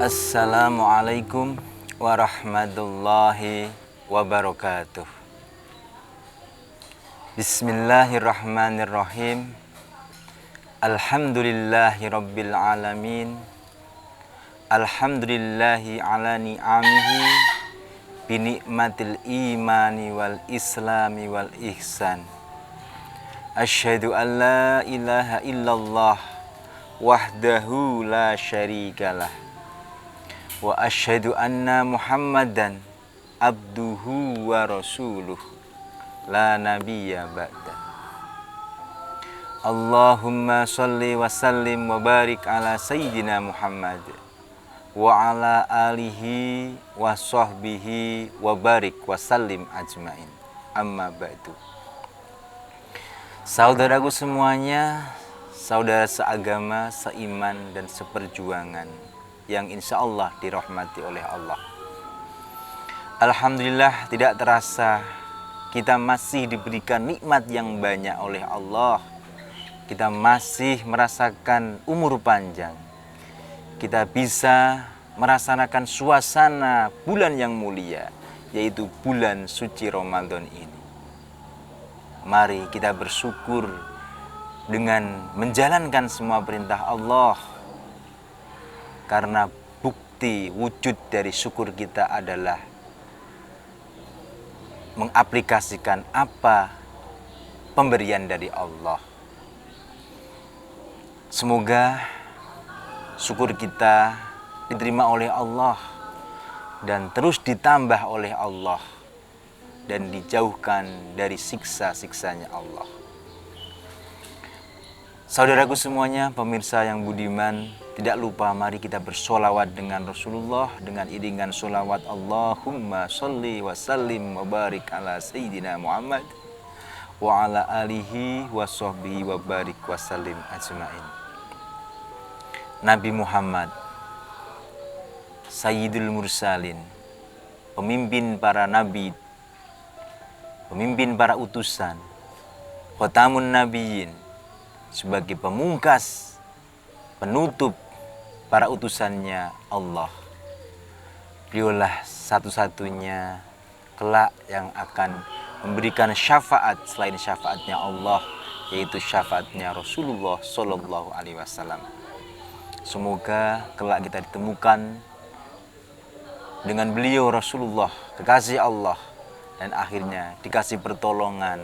Assalamualaikum warahmatullahi wabarakatuh. Bismillahirrahmanirrahim. Alhamdulillahi rabbil alamin. Alhamdulillahi ala ni'amihi binikmatil imani wal islami wal ihsan. Asyhadu an la ilaha illallah wahdahu la syarikalah. Wa asyhadu anna Muhammadan abduhu wa rasuluh la nabiyya ba'da. Allahumma sholli wa sallim wa barik ala sayyidina Muhammad wa ala alihi wa sahbihi wa barik wa sallim ajmain. Amma ba'du. Saudaraku semuanya, saudara seagama, seiman dan seperjuangan yang insya Allah dirahmati oleh Allah. Alhamdulillah, tidak terasa kita masih diberikan nikmat yang banyak oleh Allah. Kita masih merasakan umur panjang. Kita bisa merasakan suasana bulan yang mulia, yaitu bulan suci Ramadan ini. Mari kita bersyukur dengan menjalankan semua perintah Allah. Karena bukti wujud dari syukur kita adalah mengaplikasikan apa pemberian dari Allah. Semoga syukur kita diterima oleh Allah dan terus ditambah oleh Allah dan dijauhkan dari siksa-siksanya Allah. Saudaraku semuanya, pemirsa yang budiman, tidak lupa mari kita bersolawat dengan Rasulullah dengan iringan solawat Allahumma sholli wa sallim wa barik ala sayyidina Muhammad wa ala alihi wa sahbihi wa barik wa sallim ajmain. Nabi Muhammad, Sayyidul Mursalin, pemimpin para nabi, pemimpin para utusan, Khotamun Nabiyyin, sebagai pemungkas, penutup para utusannya Allah. Beliaulah satu-satunya kelak yang akan memberikan syafaat selain syafaatnya Allah, yaitu syafaatnya Rasulullah Sallallahu Alaihi Wasallam. Semoga kelak kita ditemukan dengan beliau Rasulullah, kekasih Allah, dan akhirnya dikasih pertolongan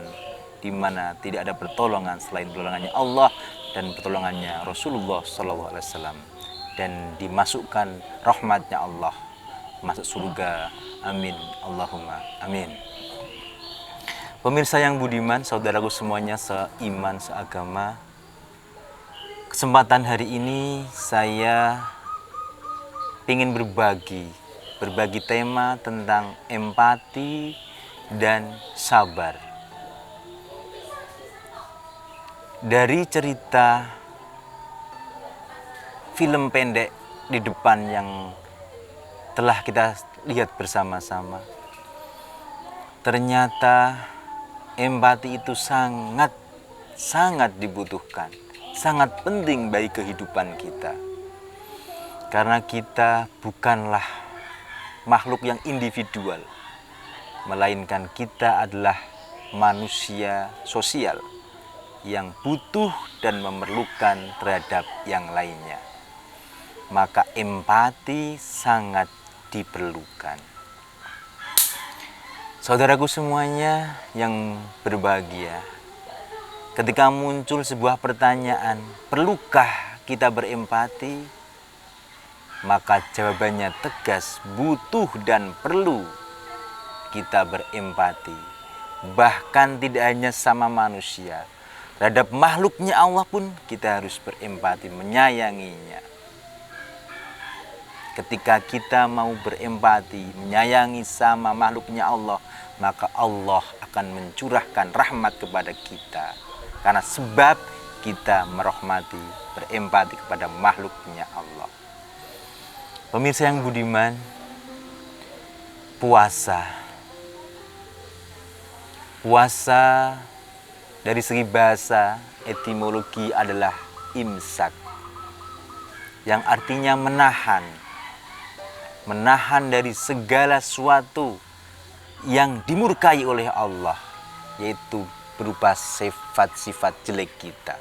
di mana tidak ada pertolongan selain pertolongannya Allah dan pertolongannya Rasulullah Sallallahu Alaihi Wasallam, dan dimasukkan rahmatnya Allah masuk surga. Amin, Allahumma amin. Pemirsa yang budiman, saudaraku semuanya seiman seagama, kesempatan hari ini saya ingin berbagi tema tentang empati dan sabar. Dari cerita film pendek di depan yang telah kita lihat bersama-sama, ternyata empati itu sangat dibutuhkan, sangat penting bagi kehidupan kita. Karena kita bukanlah makhluk yang individual, melainkan kita adalah manusia sosial yang butuh dan memerlukan terhadap yang lainnya. Maka empati sangat diperlukan. Saudaraku semuanya yang berbahagia, ketika muncul sebuah pertanyaan, perlukah kita berempati? Maka jawabannya tegas, butuh dan perlu kita berempati. Bahkan tidak hanya sama manusia, terhadap makhluknya Allah pun kita harus berempati, menyayanginya. Ketika kita mau berempati, menyayangi sama makhluknya Allah, maka Allah akan mencurahkan rahmat kepada kita. Karena sebab kita merahmati, berempati kepada makhluknya Allah. Pemirsa yang budiman, puasa dari segi bahasa etimologi adalah imsak, yang artinya menahan, menahan dari segala sesuatu yang dimurkai oleh Allah, yaitu berupa sifat-sifat jelek kita,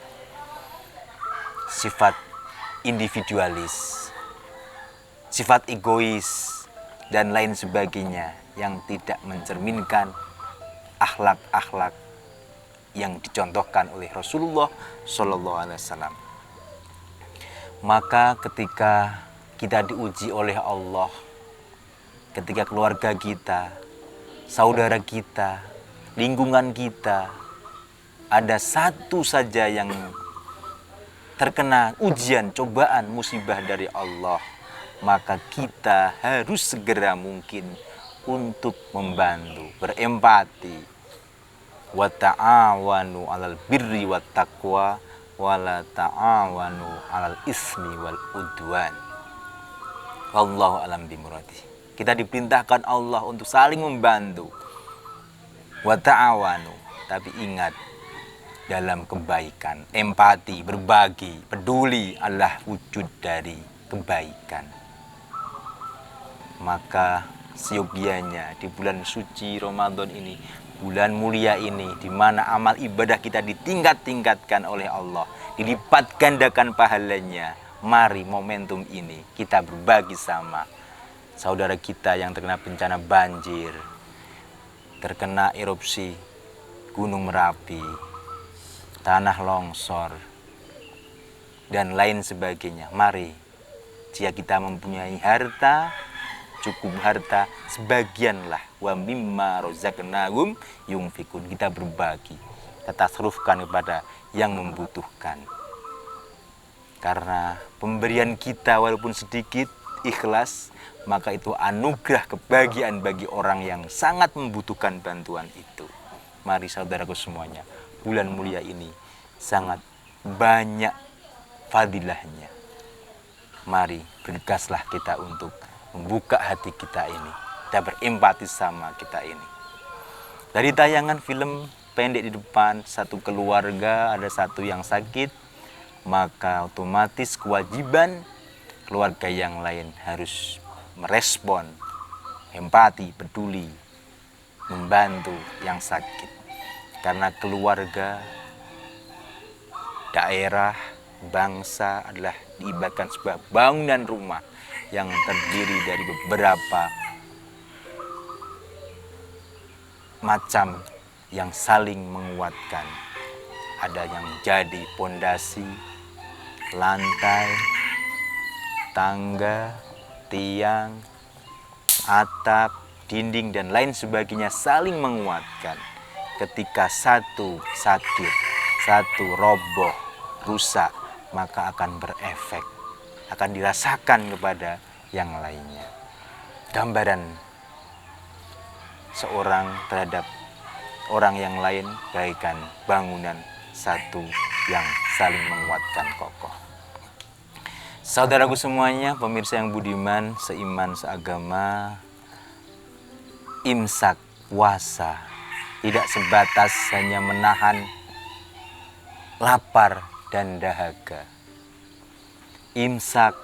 sifat individualis, sifat egois, dan lain sebagainya yang tidak mencerminkan akhlak-akhlak yang dicontohkan oleh Rasulullah Shallallahu Alaihi Wasallam. Maka ketika kita diuji oleh Allah, ketika keluarga kita, saudara kita, lingkungan kita, ada satu saja yang terkena ujian, cobaan, musibah dari Allah, maka kita harus segera mungkin untuk membantu, berempati. Wa ta'awanu 'alal birri wat taqwa wa la ta'awanu 'alal ismi wal udwan. Wallahu alam bimuradi. Kita diperintahkan Allah untuk saling membantu. Wa ta'awanu, tapi ingat, dalam kebaikan, empati, berbagi, peduli adalah wujud dari kebaikan. Maka seyogianya di bulan suci Ramadan ini, bulan mulia ini, di mana amal ibadah kita ditingkat-tingkatkan oleh Allah, dilipat gandakan pahalanya, mari momentum ini kita berbagi sama saudara kita yang terkena bencana banjir, terkena erupsi Gunung Merapi, tanah longsor, dan lain sebagainya. Mari, jika kita mempunyai harta, cukup harta, sebagianlah wa mimma rozaqnahum yunfikun, kita berbagi, kita tasarufkan kepada yang membutuhkan. Karena pemberian kita walaupun sedikit, ikhlas, maka itu anugerah kebahagiaan bagi orang yang sangat membutuhkan bantuan itu. Mari saudaraku semuanya, bulan mulia ini sangat banyak fadilahnya. Mari bergaslah kita untuk membuka hati kita ini, kita berempati sama kita ini. Dari tayangan film pendek di depan, satu keluarga ada satu yang sakit, maka otomatis kewajiban keluarga yang lain harus merespon, empati, peduli, membantu yang sakit. Karena keluarga, daerah, bangsa adalah diibaratkan sebuah bangunan rumah yang terdiri dari beberapa macam yang saling menguatkan. Ada yang jadi pondasi, lantai, tangga, tiang, atap, dinding, dan lain sebagainya saling menguatkan. Ketika satu sakit, satu roboh, rusak, maka akan berefek, akan dirasakan kepada yang lainnya. Gambaran seorang terhadap orang yang lain bagaikan bangunan satu yang saling menguatkan kokoh. Saudaraku semuanya, pemirsa yang budiman, seiman, seagama, imsak, puasa tidak sebatas hanya menahan lapar dan dahaga. Imsak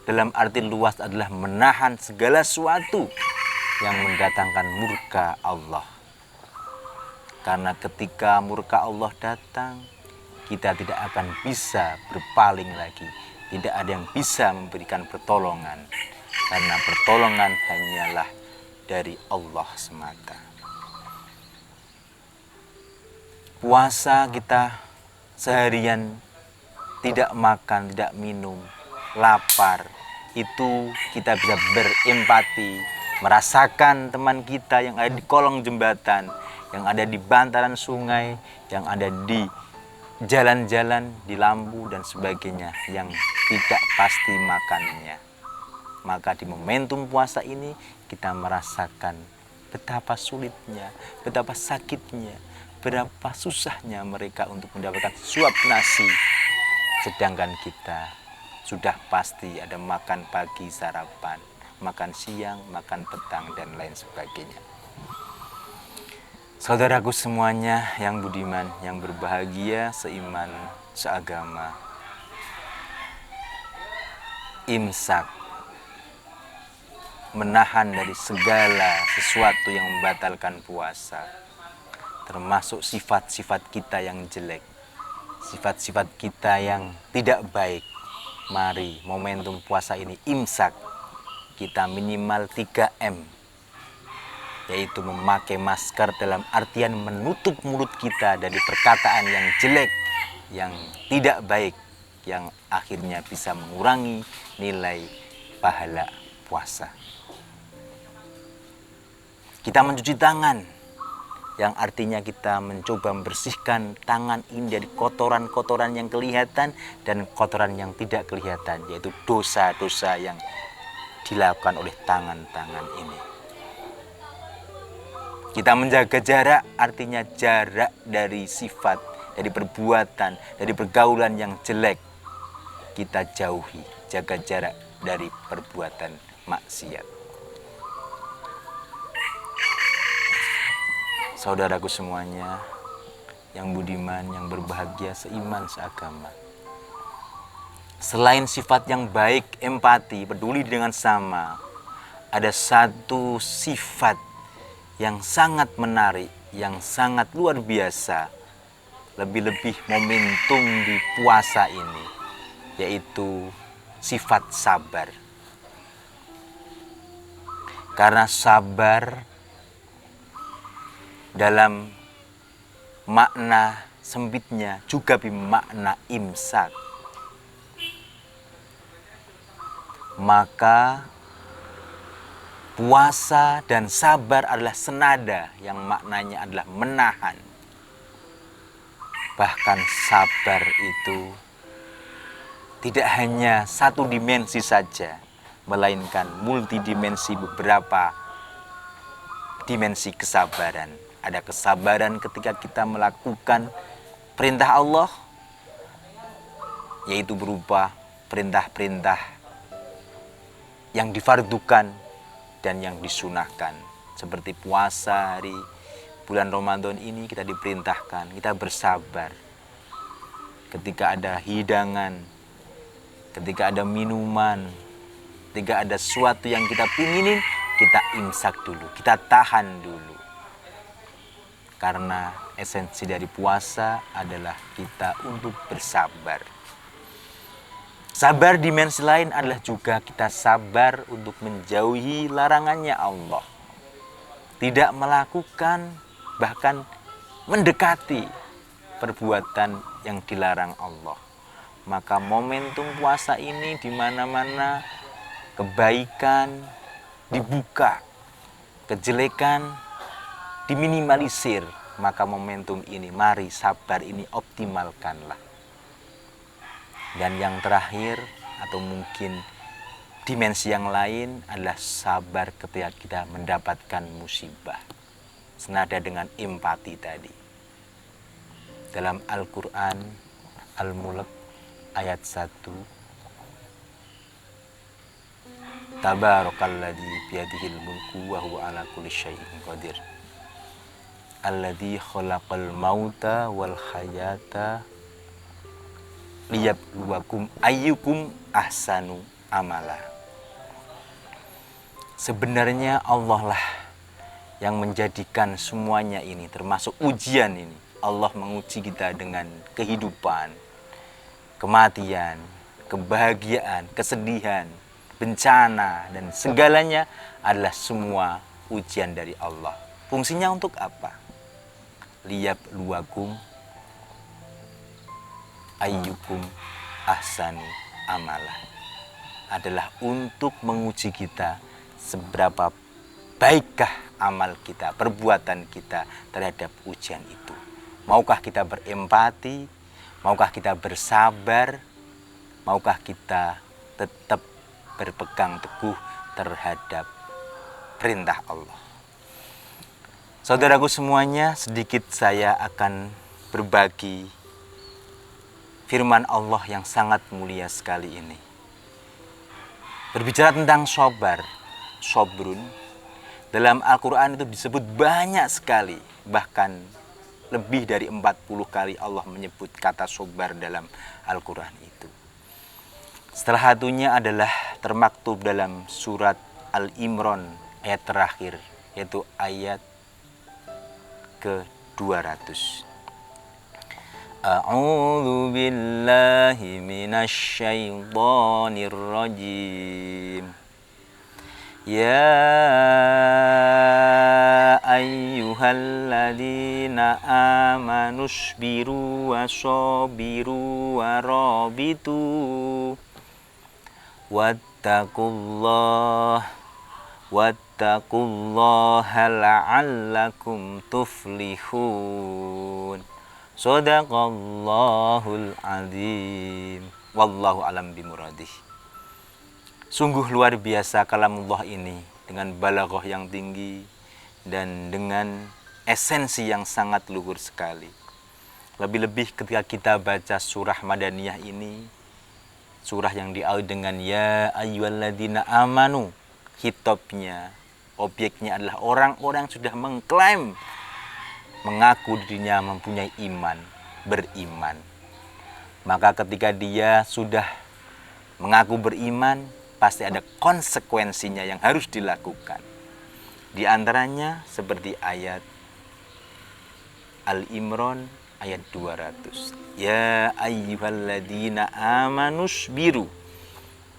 dalam arti luas adalah menahan segala sesuatu yang mendatangkan murka Allah. Karena ketika murka Allah datang, kita tidak akan bisa berpaling lagi. Tidak ada yang bisa memberikan pertolongan. Karena pertolongan hanyalah dari Allah semata. Puasa kita seharian tidak makan, tidak minum, lapar, itu kita bisa berempati, merasakan teman kita yang ada di kolong jembatan, yang ada di bantaran sungai, yang ada di jalan-jalan, di lampu dan sebagainya, yang tidak pasti makannya. Maka di momentum puasa ini kita merasakan betapa sulitnya, betapa sakitnya, berapa susahnya mereka untuk mendapatkan suap nasi. Sedangkan kita sudah pasti ada makan pagi, sarapan, makan siang, makan petang, dan lain sebagainya. Saudaraku semuanya yang budiman, yang berbahagia, seiman, seagama, imsak menahan dari segala sesuatu yang membatalkan puasa, termasuk sifat-sifat kita yang jelek, sifat-sifat kita yang tidak baik. Mari momentum puasa ini imsak, kita minimal 3M, yaitu memakai masker dalam artian menutup mulut kita dari perkataan yang jelek, yang tidak baik, yang akhirnya bisa mengurangi nilai pahala puasa. Kita mencuci tangan, yang artinya kita mencoba membersihkan tangan ini dari kotoran-kotoran yang kelihatan dan kotoran yang tidak kelihatan, yaitu dosa-dosa yang dilakukan oleh tangan-tangan ini. Kita menjaga jarak, artinya jarak dari sifat, dari perbuatan, dari pergaulan yang jelek. Kita jauhi, jaga jarak dari perbuatan maksiat. Saudaraku semuanya, yang budiman, yang berbahagia, seiman, seagama. Selain sifat yang baik, empati, peduli dengan sama, ada satu sifat yang sangat menarik, yang sangat luar biasa, lebih-lebih momentum di puasa ini, yaitu sifat sabar. Karena sabar dalam makna sempitnya juga bermakna imsak. Maka puasa dan sabar adalah senada, yang maknanya adalah menahan. Bahkan sabar itu tidak hanya satu dimensi saja, melainkan multidimensi, beberapa dimensi kesabaran. Ada kesabaran ketika kita melakukan perintah Allah, yaitu berupa perintah-perintah yang difardukan dan yang disunahkan. Seperti puasa hari bulan Ramadan ini, kita diperintahkan, kita bersabar. Ketika ada hidangan, ketika ada minuman, ketika ada sesuatu yang kita pinginin, kita imsak dulu, kita tahan dulu. Karena esensi dari puasa adalah kita untuk bersabar. Sabar dimensi lain adalah juga kita sabar untuk menjauhi larangannya Allah. Tidak melakukan, bahkan mendekati perbuatan yang dilarang Allah. Maka momentum puasa ini di mana-mana kebaikan dibuka, kejelekan diminimalisir. Maka momentum ini, mari sabar ini optimalkanlah. Dan yang terakhir, atau mungkin dimensi yang lain, adalah sabar ketika kita mendapatkan musibah. Senada dengan empati tadi. Dalam Al-Quran, Al-Mulk ayat 1, Tabarakalladzi biyadihil mulku wa huwa ala kulli syai'in qadir. Alladzi khalaqal mauta wal hayata liyabluwakum ayyukum ahsanu amala. Sebenarnya Allah lah yang menjadikan semuanya ini, termasuk ujian ini. Allah menguji kita dengan kehidupan, kematian, kebahagiaan, kesedihan, bencana, dan segalanya adalah semua ujian dari Allah. Fungsinya untuk apa? Liyabluwakum ayyukum ahsanu amala. Adalah untuk menguji kita seberapa baikkah amal kita, perbuatan kita terhadap ujian itu. Maukah kita berempati? Maukah kita bersabar? Maukah kita tetap berpegang teguh terhadap perintah Allah? Saudaraku semuanya, sedikit saya akan berbagi firman Allah yang sangat mulia sekali ini. Berbicara tentang sabar, sobrun, dalam Al-Quran itu disebut banyak sekali. Bahkan lebih dari 40 kali Allah menyebut kata sabar dalam Al-Quran itu. Salah satunya adalah termaktub dalam surat Al-Imran ayat terakhir, yaitu ayat ke-200. A'udzu billahi minasyaitonir rajim. Ya ayyuhalladzina amanu sabiru wasabiru warabitu wattaqullaha la'allakum tuflihun. Shadaqallahul azim. Wallahu alam bimuradih. Sungguh luar biasa kalamullah ini, dengan balaghah yang tinggi dan dengan esensi yang sangat luhur sekali. Lebih-lebih ketika kita baca surah Madaniyah ini, surah yang diawali dengan ya ayyuhalladzina amanu, hitobnya, objeknya adalah orang-orang yang sudah mengklaim, mengaku dirinya mempunyai iman, beriman. Maka ketika dia sudah mengaku beriman, pasti ada konsekuensinya yang harus dilakukan. Di antaranya seperti ayat Al-Imran ayat 200. Ya ayyuhalladzina amanus biru.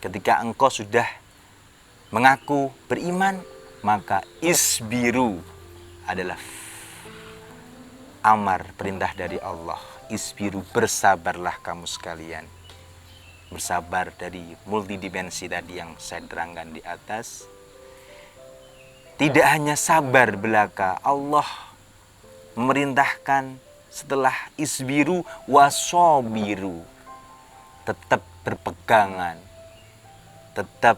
Ketika engkau sudah mengaku beriman, maka isbiru adalah amar, perintah dari Allah. Isbiru, bersabarlah kamu sekalian. Bersabar dari multidimensi tadi yang saya terangkan di atas. Tidak hanya sabar belaka, Allah memerintahkan setelah isbiru wasobiru, tetap berpegangan, tetap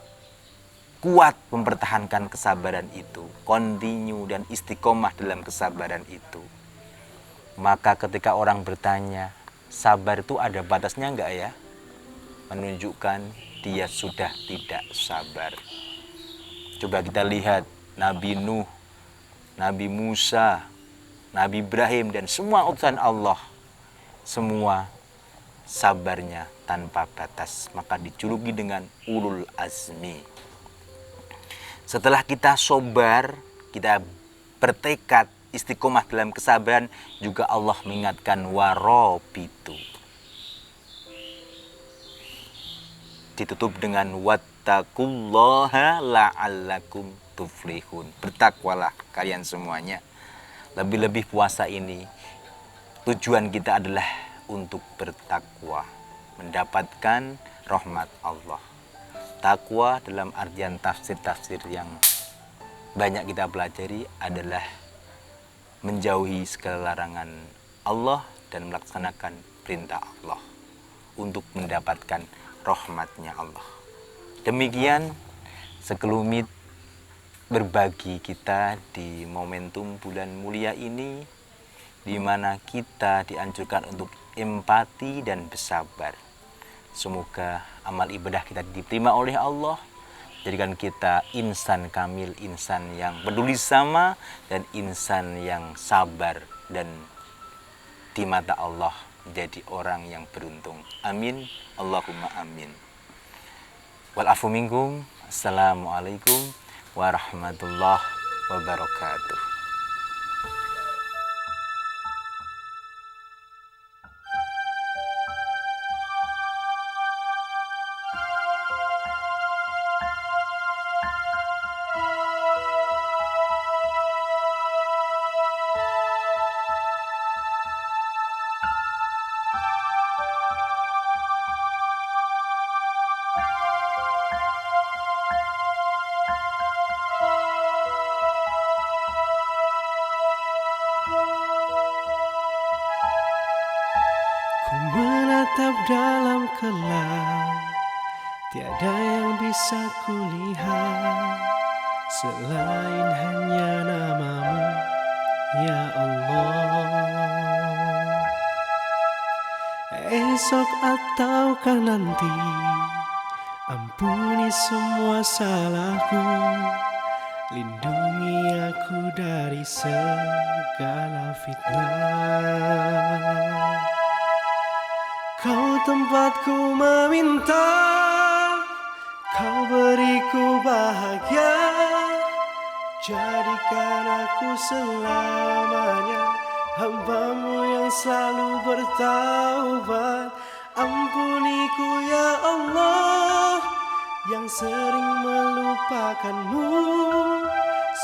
kuat mempertahankan kesabaran itu, continue dan istiqomah dalam kesabaran itu. Maka ketika orang bertanya, sabar itu ada batasnya enggak ya? Menunjukkan dia sudah tidak sabar. Coba kita lihat Nabi Nuh, Nabi Musa, Nabi Ibrahim, dan semua utusan Allah. Semua sabarnya tanpa batas, maka dijuluki dengan ulul azmi. Setelah kita sabar, kita bertekad istiqomah dalam kesabaran, juga Allah mengingatkan warobitu. Ditutup dengan wattaqullaha la'allakum tuflihun. Bertakwalah kalian semuanya. Lebih-lebih puasa ini tujuan kita adalah untuk bertakwa, mendapatkan rahmat Allah. Takwa dalam artian tafsir-tafsir yang banyak kita pelajari adalah menjauhi segala larangan Allah dan melaksanakan perintah Allah untuk mendapatkan rahmatnya Allah. Demikian sekelumit berbagi kita di momentum bulan mulia ini, di mana kita dianjurkan untuk empati dan bersabar. Semoga amal ibadah kita diterima oleh Allah, jadikan kita insan kamil, insan yang peduli sama, dan insan yang sabar, dan di mata Allah menjadi orang yang beruntung. Amin. Allahumma amin. Wal afu minkum. Assalamualaikum warahmatullahi wabarakatuh. Ku menatap dalam kelam, tiada yang bisa kulihat selain hanya namamu, ya Allah. Esok ataukah nanti, ampuni semua salahku, lindungi aku dari segala fitnah. Kau tempatku meminta, Kau beriku bahagia, jadikan aku selamanya hamba-Mu yang selalu bertaubat. Ampuniku ya Allah, yang sering melupakan-Mu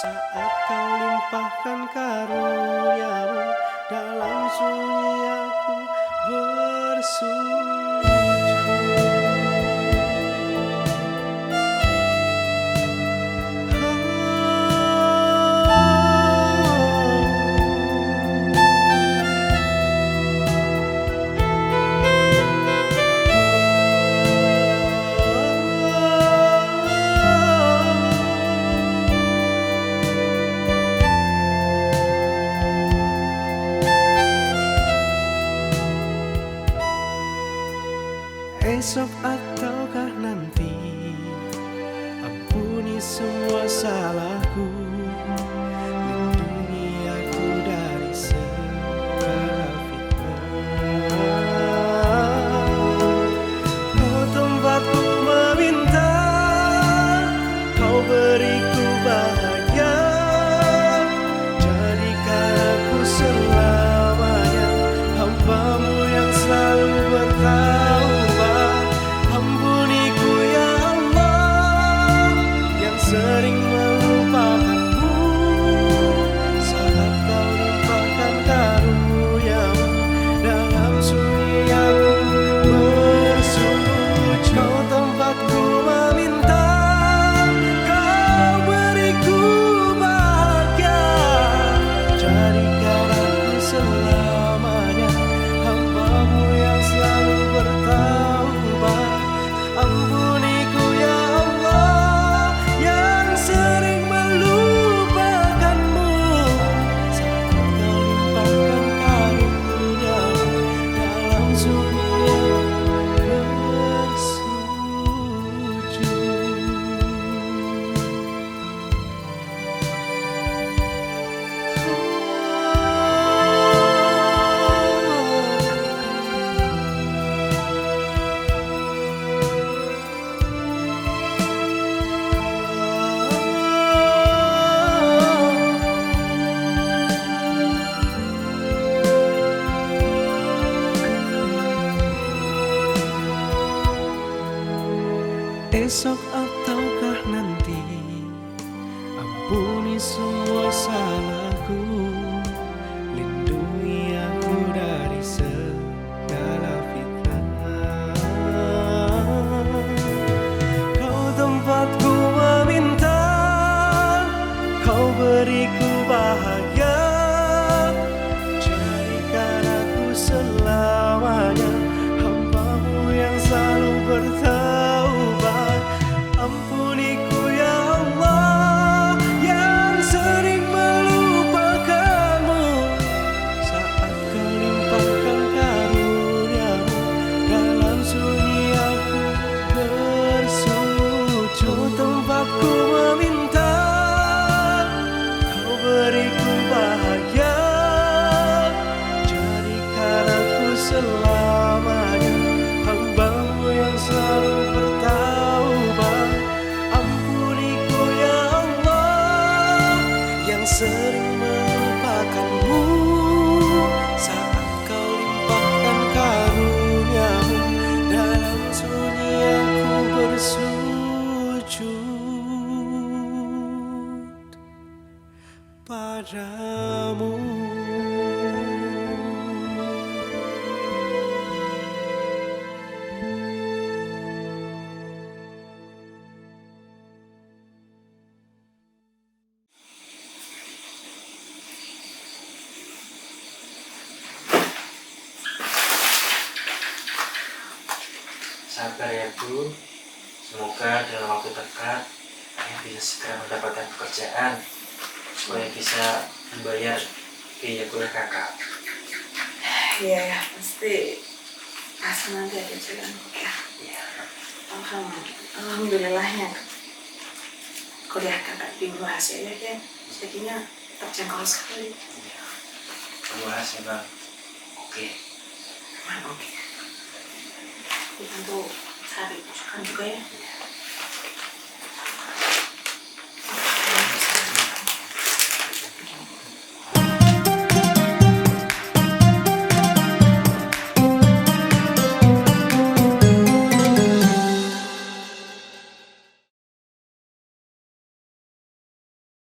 saat Kau limpahkan karunia-Mu. Dalam sunyi aku bersujud. Esok ataukah nanti, ampuni semua salahku, lindungi aku dari segala fitnah. Kau tempatku meminta, Kau beriku bahagia, jadikan aku selamanya hamba-Mu yang selalu bertaubat. Ampuniku ya Allah, yang sering melupakan-Mu saat Kau limpahkan karunia-Mu. Dalam sunyi aku bersujud. Kau tempatku meminta, Kau beriku bahagia, jadikan aku selamanya hamba-Mu yang selalu bertaubat. Ampuniku ya Allah, yang sering melupakan-Mu saat Kau limpahkan karunia-Mu. Dalam sunyi aku esok ataukah nanti, ampuni semua salahku, lindungi aku dari segala fitnah. Kau tempatku meminta, Kau beriku bahagia, jadikan aku selamanya hamba-Mu yang selalu bertaubat. Ampuniku ya Allah, yang sering melupakan-Mu saat Kau limpahkan karunia-Mu. Dalam sunyi aku bersujud. Tempatku meminta, Kau beriku bahagia, jadikan aku selamanya hamba-Mu yang selalu bertaubat. Ampuniku ya Allah, yang sering melupakan-Mu saat Kau limpahkan karunia-Mu. Dalam sunyi aku bersujud padamu. Sabar ya Bu, semoga dalam waktu dekat Ayah bisa segera mendapatkan pekerjaan supaya bisa membayar biaya kuliah kakak. Iya ya, pasti nanti ada jalan kok ya. Iya. Alhamdulillahnya kuliah kakak di luar hasilnya kan jadinya terjangkau sekali. Iya. Luas memang oke. Emang oke. Dibantu cari masukan juga ya. Iya.